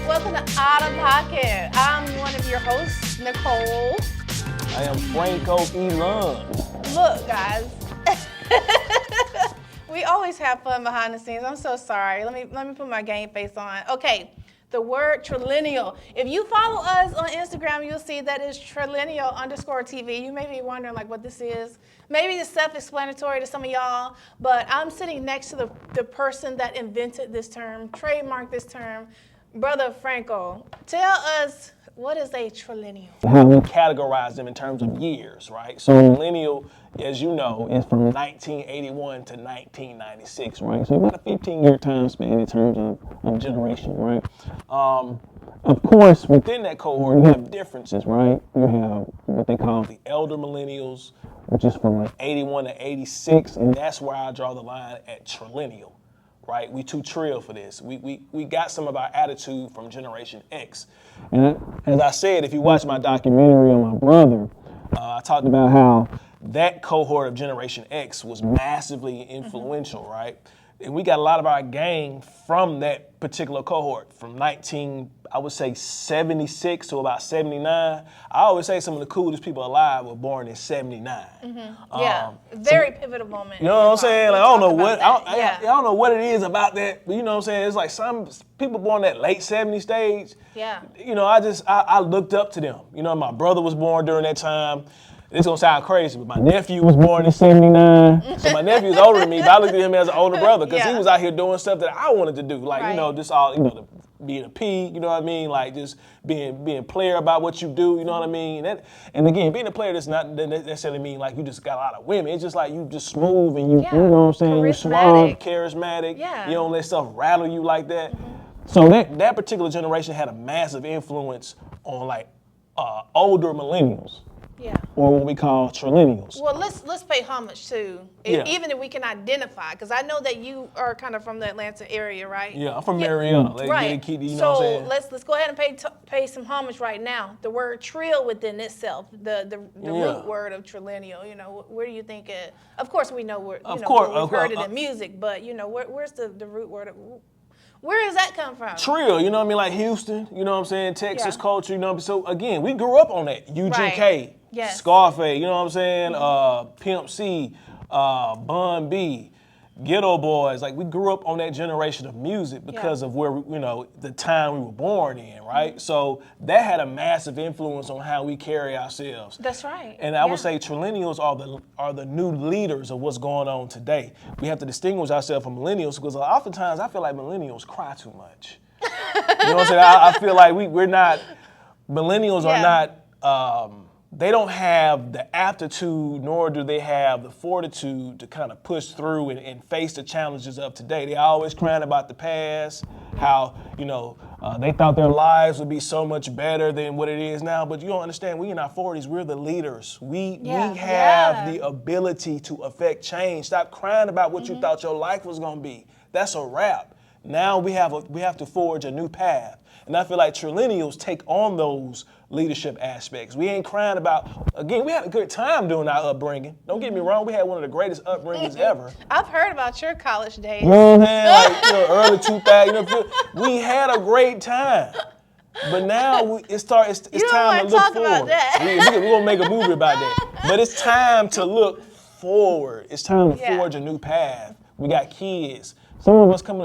Welcome to Out of Pocket. I'm one of your hosts, Nicole. I am Franco Elun. Look, guys, we always have fun behind the scenes. I'm so sorry. Let me put my game face on. Okay, the word Trillennial. If you follow us on Instagram, you'll see that it's Trillennial_TV. You may be wondering like what this is. Maybe it's self-explanatory to some of y'all, but I'm sitting next to the person that invented this term, trademarked this term, Brother Franco. Tell us, what is a Trillennial? How we categorize them in terms of years, right? So millennial, as you know, is from 1981 to 1996, right? So about a 15-year time span in terms of generation, right? Of course, within that cohort, you have differences, right? You have what they call the elder millennials, which is from like 81 to 86, and that's where I draw the line at Trillennial, right? We too trill for this. We got some of our attitude from Generation X. And as I said, if you watch my documentary on my brother, I talked about how that cohort of Generation X was massively influential, right? And we got a lot of our gang from that particular cohort, from 76 to about 79. I always say some of the coolest people alive were born in 79. Yeah, very pivotal moment. You know what I'm saying? Like, I don't know what I don't know what it is about that, but you know what I'm saying? It's like some people born that late 70s stage. Yeah. You know, I looked up to them. You know, my brother was born during that time. It's gonna sound crazy, but my nephew was born in 79. So my nephew's older than me, but I looked at him as an older brother because he was out here doing stuff that I wanted to do. Like, you know, just all, being a P, you know what I mean? Like just being player about what you do, you know what I mean? And again, being a player does not necessarily mean like you just got a lot of women. It's just like you just smooth and you know what I'm saying? You suave, charismatic. Yeah. You don't let stuff rattle you like that. So that particular generation had a massive influence on like older millennials. Yeah. Or what we call Trillennials. Well, let's pay homage to, even if we can identify, because I know that you are kind of from the Atlanta area, right? Yeah, I'm from Marietta. Right. You know so what I'm saying? let's go ahead and pay some homage right now. The word trill within itself, the root word of Trillennial. You know, where do you think it? Of course, we know where. We've heard it in music, but you know, where's the root word? Where does that come from? Trill, you know what I mean? Like Houston, you know what I'm saying? Texas culture, you know. So again, we grew up on that. UGK, Scarface, you know what I'm saying? Pimp C, Bun B, Ghetto Boys. Like we grew up on that generation of music because of where the time we were born in, right? So that had a massive influence on how we carry ourselves. That's right. And I would say Trillennials are the new leaders of what's going on today. We have to distinguish ourselves from millennials because oftentimes I feel like millennials cry too much. You know what I'm saying? I feel like we're not, millennials are not, they don't have the aptitude nor do they have the fortitude to kind of push through and face the challenges of today. They're always crying about the past, how, they thought their lives would be so much better than what it is now. But you don't understand, we in our 40s, we're the leaders. We have the ability to affect change. Stop crying about what you thought your life was going to be. That's a wrap. Now we have to forge a new path. And I feel like Trillennials take on those leadership aspects. We ain't crying about, again, we had a good time doing our upbringing. Don't get me wrong, we had one of the greatest upbringings ever. I've heard about your college days. You know what I'm saying? Like, early 2000s, we had a great time. But now it's time to look forward. We're going to make a movie about that. But it's time to look forward. It's time to forge a new path. We got kids. Some of us got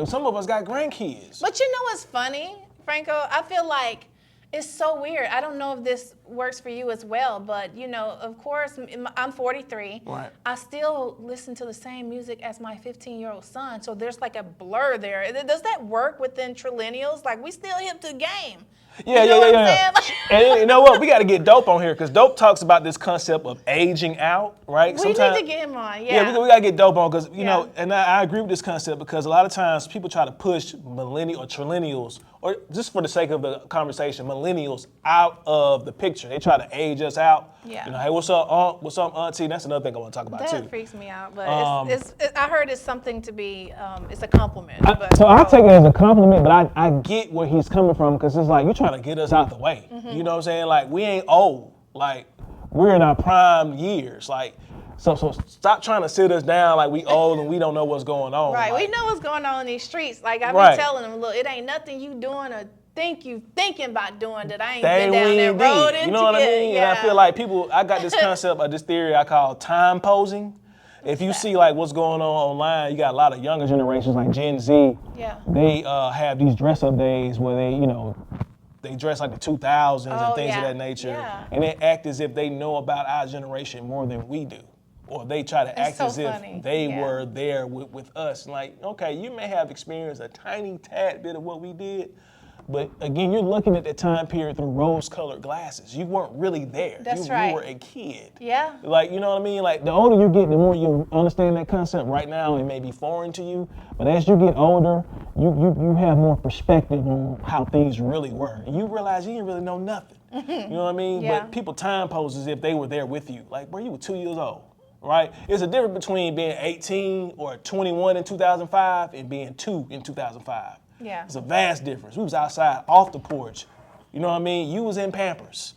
grandkids. But you know what's funny, Franco? I feel like it's so weird. I don't know if this works for you as well, but of course, I'm 43. Right. I still listen to the same music as my 15-year-old son, so there's like a blur there. Does that work within Trillennials? Like, we still hip to the game. Yeah. And you know what? We got to get Dope on here because Dope talks about this concept of aging out, right? We need to get him on, we got to get Dope on because, and I agree with this concept because a lot of times people try to push millennials or Trillennials, or just for the sake of the conversation, millennials out of the picture. They try to age us out. Yeah. Hey, what's up, aunt? What's up, auntie? That's another thing I want to talk about too. That freaks me out, but I heard it's something to be, it's a compliment. So I take it as a compliment, but I get where he's coming from because it's like you're trying to get us out the way. You know what I'm saying? Like we ain't old. Like we're in our prime years. Like So stop trying to sit us down like we old and we don't know what's going on. Right, like, we know what's going on in these streets. Like I Right. be telling them, look, it ain't nothing you doing or think you thinking about doing that I ain't They been down that ain't road did. into You know what I yet. mean? Yeah. And I feel like I got this concept of this theory I call time posing. If you see like what's going on online, you got a lot of younger generations like Gen Z. Yeah. They have these dress up days where they dress like the 2000s and Oh, things yeah. of that nature. Yeah. And they act as if they know about our generation more than we do. Or they try to act so as funny. if they Yeah. were there with us. Like, okay, you may have experienced a tiny tad bit of what we did, but again, you're looking at the time period through rose-colored glasses. You weren't really there. That's You right. were a kid. Yeah. Like, you know what I mean? Like, the older you get, the more you understand that concept. Right now, it may be foreign to you, but as you get older, you have more perspective on how things really were. And you realize you didn't really know nothing. You know what I mean? Yeah. But people time pose as if they were there with you. Like, bro, you were 2 years old, right? It's a difference between being 18 or 21 in 2005 and being 2 in 2005. Yeah. It's a vast difference. We was outside off the porch. You know what I mean? You was in Pampers.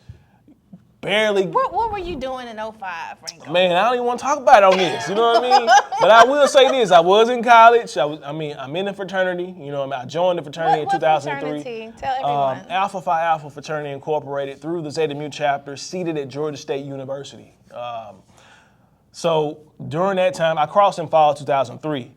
Barely. What were you doing in 05, Franco? Man, I don't even want to talk about it on this. You know what I mean? But I will say this: I was in college. I'm in the fraternity. You know, I joined the fraternity in What 2003. fraternity? Tell everyone. Alpha Phi Alpha Fraternity Incorporated through the Zeta Mu chapter, seated at Georgia State University. So during that time, I crossed in fall 2003.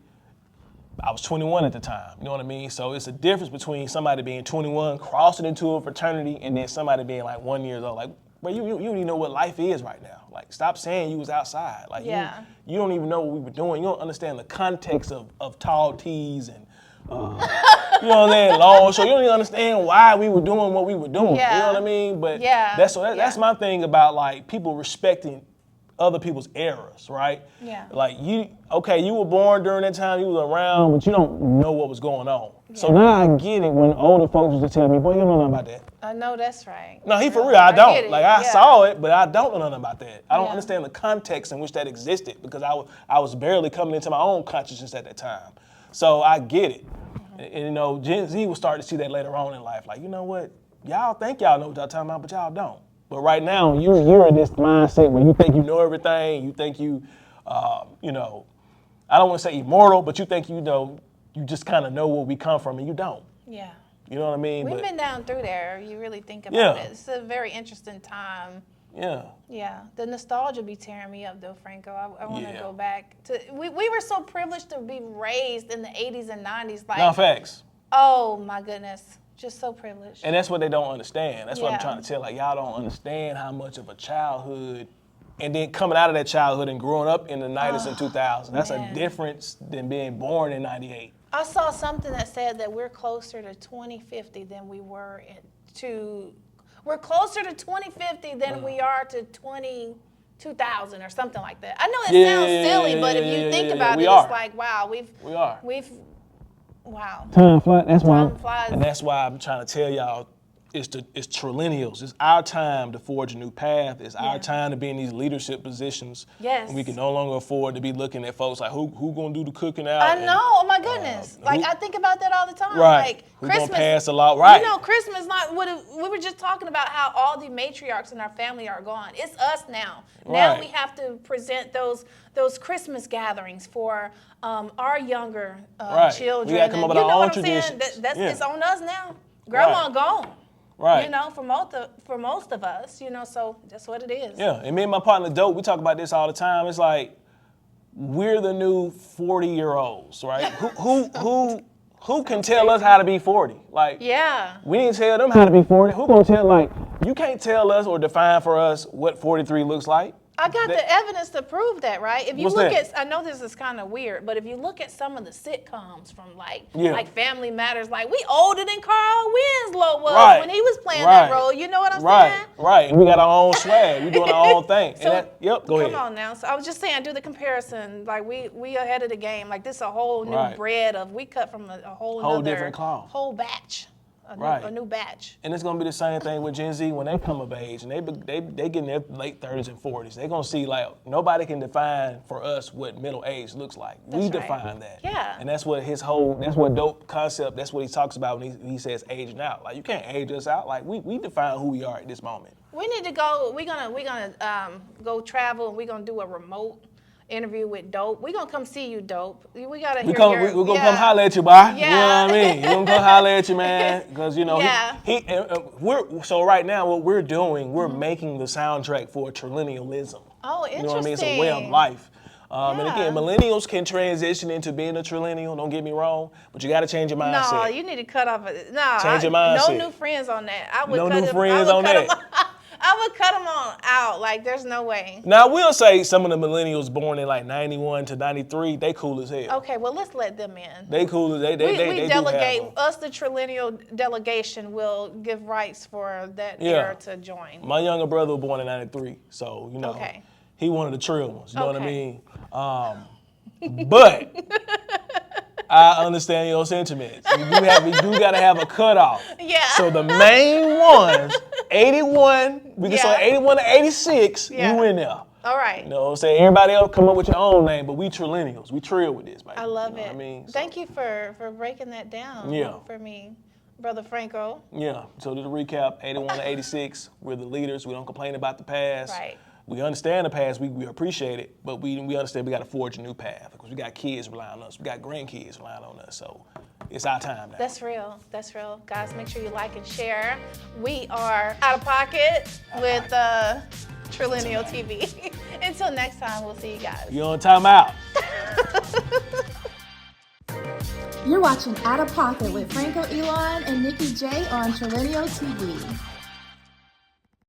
I was 21 at the time, you know what I mean? So it's a difference between somebody being 21, crossing into a fraternity, and then somebody being like 1 year old. Like, but you don't even know what life is right now. Like, stop saying you was outside. Like, Yeah. you don't even know what we were doing. You don't understand the context of tall tees and, you know what I'm saying, long shorts. You don't even understand why we were doing what we were doing. Yeah. You know what I mean? But Yeah. that's my thing about, like, people respecting other people's eras, right? Yeah. Like you were born during that time, you was around, but you don't know what was going on. So now I get it when older folks used to tell me, boy, you don't know nothing about that. I know that's right. No, for real, I get don't. it. Like I Yeah. saw it, but I don't know nothing about that. I don't Yeah. understand the context in which that existed because I was barely coming into my own consciousness at that time. So I get it. And you know, Gen Z will start to see that later on in life. Like, you know what? Y'all think y'all know what y'all talking about, but y'all don't. But right now, you're in this mindset where you think you know everything. You think you know, I don't want to say immortal, but you think you know, you just kind of know where we come from, and you don't. Yeah. You know what I mean? We've But, been down through there. You really think about Yeah. it. It's a very interesting time. yeah. Yeah, the nostalgia be tearing me up though, Franco. I want to Yeah. go back to. We were so privileged to be raised in the 80s and 90s. Like, No, facts. oh my goodness, just so privileged. And that's what they don't understand. That's what I'm Yeah. trying to tell. Like, y'all don't understand how much of a childhood, and then coming out of that childhood and growing up in the 90s and 2000s, that's man. a difference than being born in 98. I saw something that said that we're closer to 2050 than we were we're closer to 2050 than we are to 2000 or something like that. I know it sounds silly, but if you think about we it, are. it's like, wow, We are. wow. Time flies. That's Time flies. And that's why I'm trying to tell y'all, it's Trillennials. It's our time to forge a new path. It's our time to be in these leadership positions. Yes. And we can no longer afford to be looking at folks like, who gonna do the cooking out? I and, know. Oh my goodness! Like I think about that all the time. Right. Like Who Christmas. gonna pass the law? Right. You know, Christmas not what we were just talking about how all the matriarchs in our family are gone. It's us now. Now Right. we have to present those Christmas gatherings for our younger Right. children. We gotta come up And with you our know own what I'm saying? traditions. That's Yeah. it's on us now. Grandma Right. gone. Right. You know, for most of us, you know, so that's what it is. Yeah, and me and my partner Dope, we talk about this all the time. It's like we're the new 40-year-olds, right? Who can tell us how to be 40? Like, Yeah. we didn't tell them how to be 40. Who gonna tell, like, you can't tell us or define for us what 43 looks like. I got the evidence to prove that, right? If you What's look that? at, I know this is kind of weird, but if you look at some of the sitcoms from Yeah. like Family Matters, like we older than Carl Winslow was Right. when he was playing Right. that role. You know what I'm Right, saying? right. And we got our own swag. We doing our own thing. So, Yep, go ahead. Come on now. So I was just saying, do the comparison. Like we ahead of the game. Like this is a whole new Right. bread of we cut from a whole nother, different cloth. whole batch, Right. a new batch. And it's gonna be the same thing with Gen Z when they come of age and they get in their late 30s and 40s. They're gonna see like nobody can define for us what middle age looks like. We right. define that. Yeah. And that's what that's what Dope concept, that's what he talks about when he says aging out. Like you can't age us out. Like we define who we are at this moment. We need to go. We're gonna go travel and we're gonna do a remote interview with Dope. We're gonna come see you, Dope. We gotta We're hear gonna your, come holler at you, boy. You know Yeah. what I mean? We're gonna come holler at you, man. Because, you know, Yeah. we're so right now what we're doing, we're making the soundtrack for Trillennialism. Oh, You know what I mean? It's a interesting. way of life. And Yeah. again, millennials can transition into being a Trillennial, don't get me wrong, but you got to change your mindset. No, you need to cut off. No, Change your mindset. No new friends on that. I would No cut new them, friends I would on cut that. Them, I would cut them on out. Like, there's no way. Now, I will say some of the millennials born in like 91 to 93, they cool as hell. Okay, well, let's let them in. They cool as they We do delegate, have them. us the Trillennial delegation will give rights for that era to join. My younger brother was born in 93, so, you know, Okay. he one of the trill ones, you know what I Okay. mean? But I understand your sentiments. You do got to have a cutoff. Yeah. So the main ones, 81, we can Yeah. say 81 to 86, Yeah. you in there. All right. You know what I'm saying? Everybody else come up with your own name, but we Trillennials. We trill with this, baby. I love you know it. What I mean? So, Thank you for breaking that down Yeah. for me, Brother Franco. Yeah. So to recap, 81 to 86, we're the leaders. We don't complain about the past. Right. We understand the past, we appreciate it, but we understand we got to forge a new path because we got kids relying on us, we got grandkids relying on us, so it's our time now. That's real. That's real. Guys, make sure you like and share. We are Out of Pocket with Trillennial TV. Until next time, we'll see you guys. You on timeout. You're watching Out of Pocket with Franco, Elun, and Nikki J on Trillennial TV.